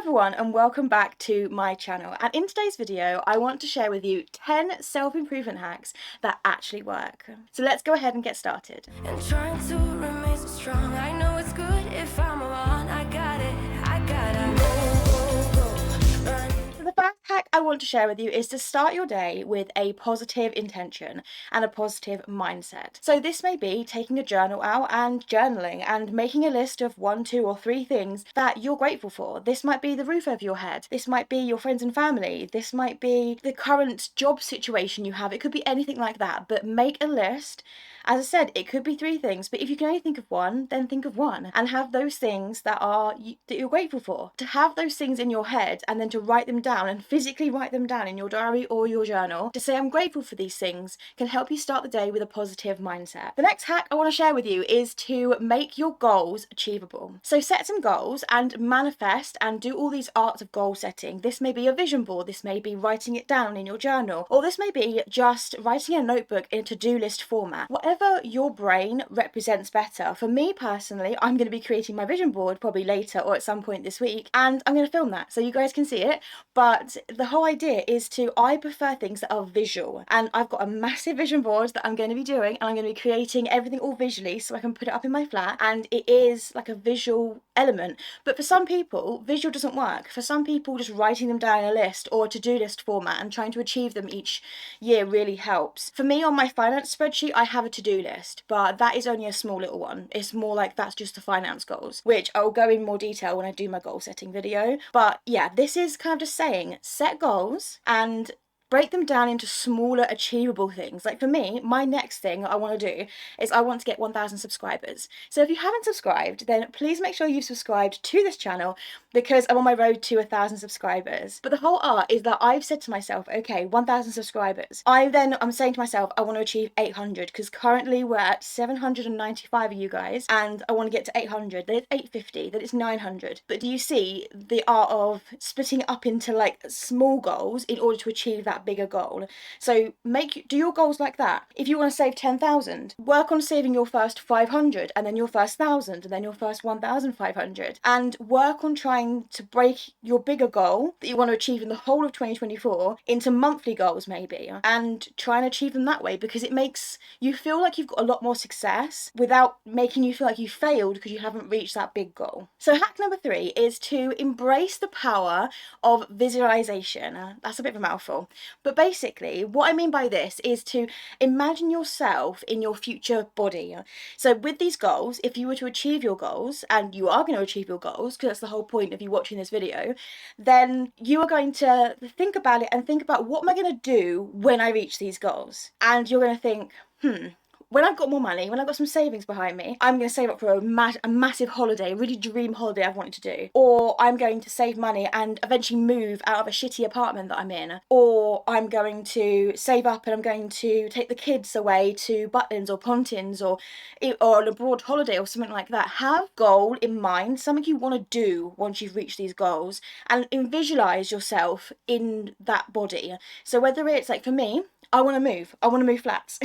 everyone and welcome back to my channel, and in today's video I want to share with you 10 self-improvement hacks that actually work. So let's go ahead and get started. And trying to remain so strong, I know it's good if I'm alone. I gotta run. So the first hack I want to share with you is to start your day with a positive intention and a positive mindset. So this may be taking a journal out and journaling and making a list of 1, 2 or 3 things that you're grateful for. This might be the roof over your head. This might be your friends and family. This might be the current job situation you have. It could be anything like that, but make a list. As I said, it could be 3 things, but if you can only think of one, then think of one and have those things that you're grateful for. To have those things in your head and then to write them down and physically write them down in your diary or your journal, to say I'm grateful for these things, can help you start the day with a positive mindset. The next hack I want to share with you is to make your goals achievable. So set some goals and manifest and do all these arts of goal setting. This may be a vision board, this may be writing it down in your journal, or this may be just writing a notebook in a to-do list format. Whatever your brain represents better. For me personally, I'm going to be creating my vision board probably later or at some point this week, and I'm going to film that so you guys can see it. But the whole idea is I prefer things that are visual, and I've got a massive vision board that I'm going to be doing, and I'm going to be creating everything all visually so I can put it up in my flat, and it is like a visual element. But for some people, visual doesn't work. For some people, just writing them down in a list or a to-do list format and trying to achieve them each year really helps. For me, on my finance spreadsheet, I have a to-do list, but that is only a small little one. It's more like that's just the finance goals, which I'll go in more detail when I do my goal setting video. But yeah, this is kind of just saying set goals and break them down into smaller achievable things. Like for me, my next thing I want to do is I want to get 1,000 subscribers. So if you haven't subscribed, then please make sure you've subscribed to this channel, because I'm on my road to 1,000 subscribers. But the whole art is that I've said to myself, okay, 1,000 subscribers. I'm saying to myself, I want to achieve 800, because currently we're at 795 of you guys, and I want to get to 800, then it's 850, then it's 900. But do you see the art of splitting it up into like small goals in order to achieve that bigger goal? So do your goals like that. If you want to save 10,000, work on saving your first 500, and then your first 1,000, and then your first 1,500, and work on trying to break your bigger goal that you want to achieve in the whole of 2024 into monthly goals maybe, and try and achieve them that way, because it makes you feel like you've got a lot more success without making you feel like you failed because you haven't reached that big goal. So hack number 3 is to embrace the power of visualization. That's a bit of a mouthful. But basically, what I mean by this is to imagine yourself in your future body. So with these goals, if you were to achieve your goals, and you are going to achieve your goals, because that's the whole point of you watching this video, then you are going to think about it and think about, what am I going to do when I reach these goals? And you're going to think, when I've got more money, when I've got some savings behind me, I'm going to save up for a massive holiday, a really dream holiday I've wanted to do. Or I'm going to save money and eventually move out of a shitty apartment that I'm in. Or I'm going to save up and I'm going to take the kids away to Butlins or Pontins or an abroad holiday or something like that. Have a goal in mind, something you want to do once you've reached these goals, and visualize yourself in that body. So whether it's like, for me, I want to move flats.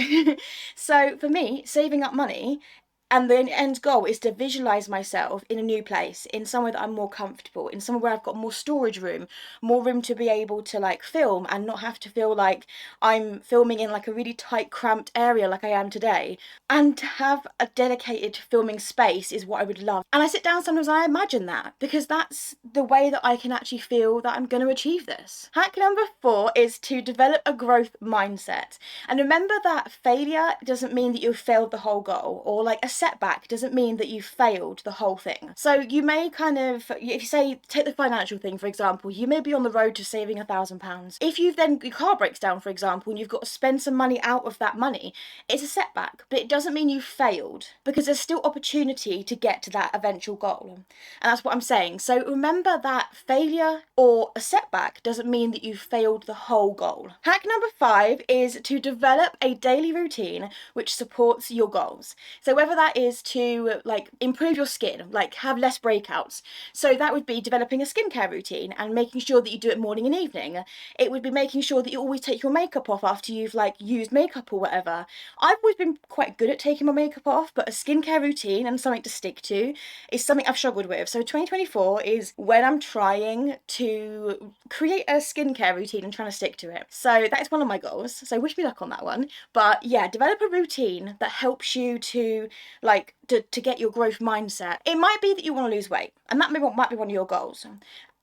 So for me, saving up money and the end goal is to visualize myself in a new place, in somewhere that I'm more comfortable, in somewhere where I've got more storage room, more room to be able to like film and not have to feel like I'm filming in like a really tight, cramped area like I am today. And to have a dedicated filming space is what I would love. And I sit down sometimes and I imagine that, because that's the way that I can actually feel that I'm going to achieve this. Hack number 4 is to develop a growth mindset. And remember that failure doesn't mean that you've failed the whole goal, or like a setback doesn't mean that you've failed the whole thing. So you may if you say, take the financial thing for example, you may be on the road to saving £1,000. If your car breaks down for example, and you've got to spend some money out of that money, it's a setback, but it doesn't mean you've failed, because there's still opportunity to get to that eventual goal. And that's what I'm saying. So remember that failure or a setback doesn't mean that you've failed the whole goal. Hack number 5 is to develop a daily routine which supports your goals. So whether that that is to like improve your skin, like have less breakouts. So that would be developing a skincare routine and making sure that you do it morning and evening. It would be making sure that you always take your makeup off after you've like used makeup or whatever. I've always been quite good at taking my makeup off, but a skincare routine and something to stick to is something I've struggled with. So 2024 is when I'm trying to create a skincare routine and trying to stick to it. So that is one of my goals. So wish me luck on that one. But yeah, develop a routine that helps you to like to get your growth mindset. It might be that you want to lose weight, and that might be one of your goals.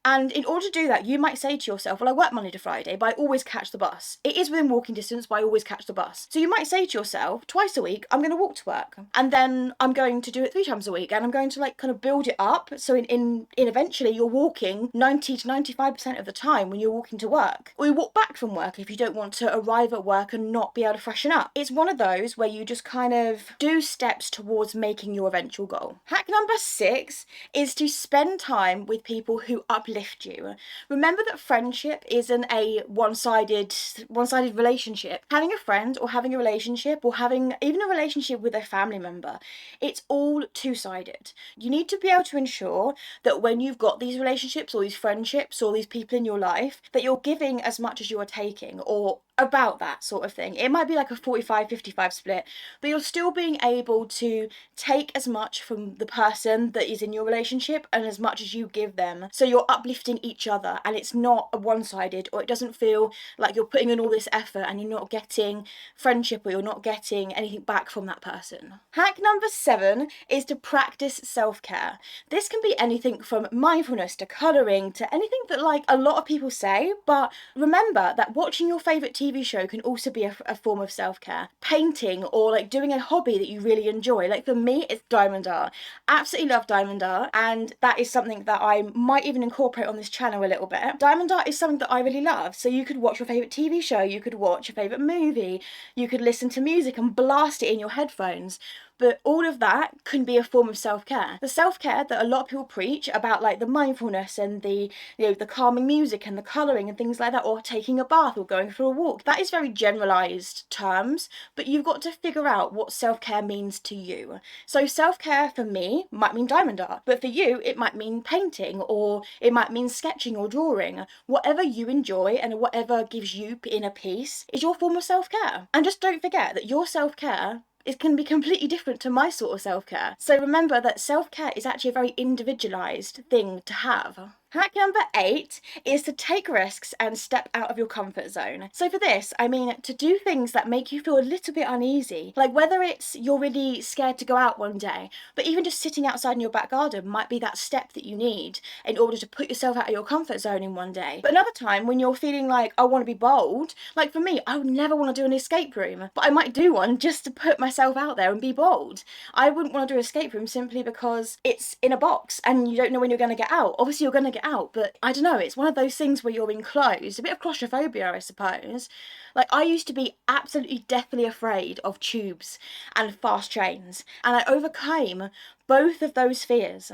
And in order to do that, you might say to yourself, well, I work Monday to Friday, but I always catch the bus. It is within walking distance, but I always catch the bus. So you might say to yourself, twice a week, I'm going to walk to work. And then I'm going to do it 3 times a week. And I'm going to like kind of build it up. So in eventually you're walking 90 to 95% of the time when you're walking to work. Or you walk back from work if you don't want to arrive at work and not be able to freshen up. It's one of those where you just kind of do steps towards making your eventual goal. Hack number 6 is to spend time with people who uplift you. Remember that friendship isn't a one-sided relationship. Having a friend or having a relationship or having even a relationship with a family member, it's all two-sided. You need to be able to ensure that when you've got these relationships or these friendships or these people in your life, that you're giving as much as you are taking, or about that sort of thing. It might be like a 45-55 split, but you're still being able to take as much from the person that is in your relationship and as much as you give them. So you're uplifting each other and it's not a one-sided, or it doesn't feel like you're putting in all this effort and you're not getting friendship or you're not getting anything back from that person. Hack number 7 is to practice self-care. This can be anything from mindfulness to colouring to anything that like a lot of people say, but remember that watching your favourite TV show can also be a form of self-care. Painting or like doing a hobby that you really enjoy. Like for me, it's diamond art. Absolutely love diamond art, and that is something that I might even incorporate on this channel a little bit. Diamond art is something that I really love. So you could watch your favourite TV show, you could watch your favourite movie, you could listen to music and blast it in your headphones. But all of that can be a form of self-care. The self-care that a lot of people preach about, like the mindfulness and the calming music and the colouring and things like that, or taking a bath or going for a walk, that is very generalised terms, but you've got to figure out what self-care means to you. So self-care for me might mean diamond art, but for you it might mean painting, or it might mean sketching or drawing. Whatever you enjoy and whatever gives you inner peace is your form of self-care. And just don't forget that your self-care, it can be completely different to my sort of self-care. So remember that self-care is actually a very individualised thing to have. Hack number 8 is to take risks and step out of your comfort zone. So for this, I mean to do things that make you feel a little bit uneasy. Like whether it's you're really scared to go out one day, but even just sitting outside in your back garden might be that step that you need in order to put yourself out of your comfort zone in one day. But another time when you're feeling like, I want to be bold, like for me, I would never want to do an escape room, but I might do one just to put myself out there and be bold. I wouldn't want to do an escape room simply because it's in a box and you don't know when you're going to get out. Obviously you're going to get out, but I don't know, it's one of those things where you're enclosed, a bit of claustrophobia I suppose. Like I used to be absolutely deathly afraid of tubes and fast trains, and I overcame both of those fears.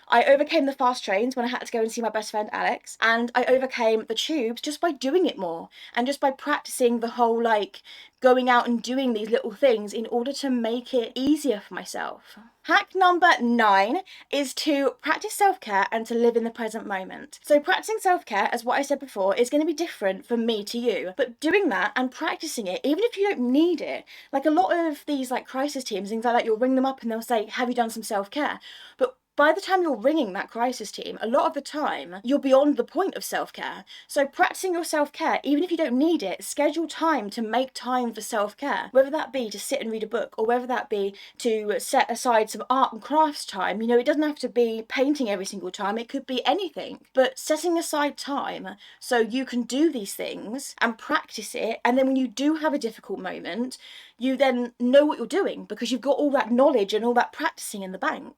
I overcame the fast trains when I had to go and see my best friend Alex, and I overcame the tubes just by doing it more and just by practicing the whole like going out and doing these little things in order to make it easier for myself. Hack number 9 is to practice self-care and to live in the present moment. So practicing self-care, as what I said before, is going to be different from me to you, but doing that and practicing it, even if you don't need it, like a lot of these like crisis teams, things like that, you'll ring them up and they'll say, have you done some self-care? But by the time you're ringing that crisis team, a lot of the time, you're beyond the point of self-care. So practicing your self-care, even if you don't need it, schedule time to make time for self-care. Whether that be to sit and read a book, or whether that be to set aside some art and crafts time. You know, it doesn't have to be painting every single time, it could be anything. But setting aside time so you can do these things and practice it, and then when you do have a difficult moment, you then know what you're doing because you've got all that knowledge and all that practicing in the bank.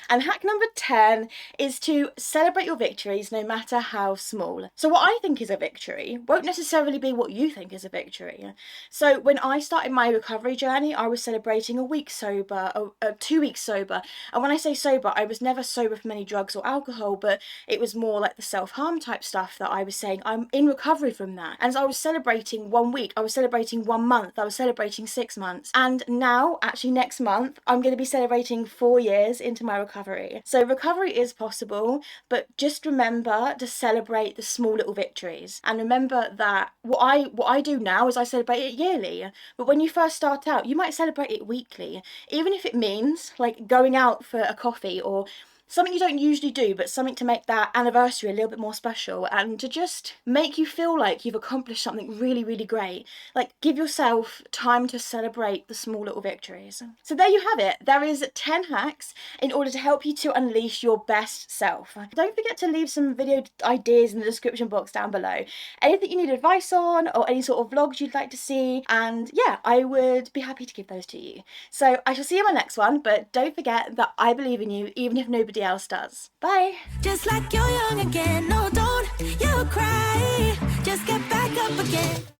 And hack number 10 is to celebrate your victories no matter how small. So what I think is a victory won't necessarily be what you think is a victory. So when I started my recovery journey, I was celebrating a week sober, 2 weeks sober. And when I say sober, I was never sober from any drugs or alcohol, but it was more like the self-harm type stuff that I was saying I'm in recovery from that. And so I was celebrating 1 week, I was celebrating 1 month, I was celebrating 6 months. And now, actually next month, I'm going to be celebrating 4 years into my recovery. So recovery is possible, but just remember to celebrate the small little victories. And remember that what I do now is I celebrate it yearly. But when you first start out, you might celebrate it weekly. Even if it means like going out for a coffee or something you don't usually do, but something to make that anniversary a little bit more special and to just make you feel like you've accomplished something really, really great. Like, give yourself time to celebrate the small little victories. So there you have it. There is 10 hacks in order to help you to unleash your best self. Don't forget to leave some video ideas in the description box down below. Anything you need advice on or any sort of vlogs you'd like to see, and yeah, I would be happy to give those to you. So I shall see you in my next one, but don't forget that I believe in you even if nobody else does. Bye. Just like you're young again. No, don't you cry. Just get back up again.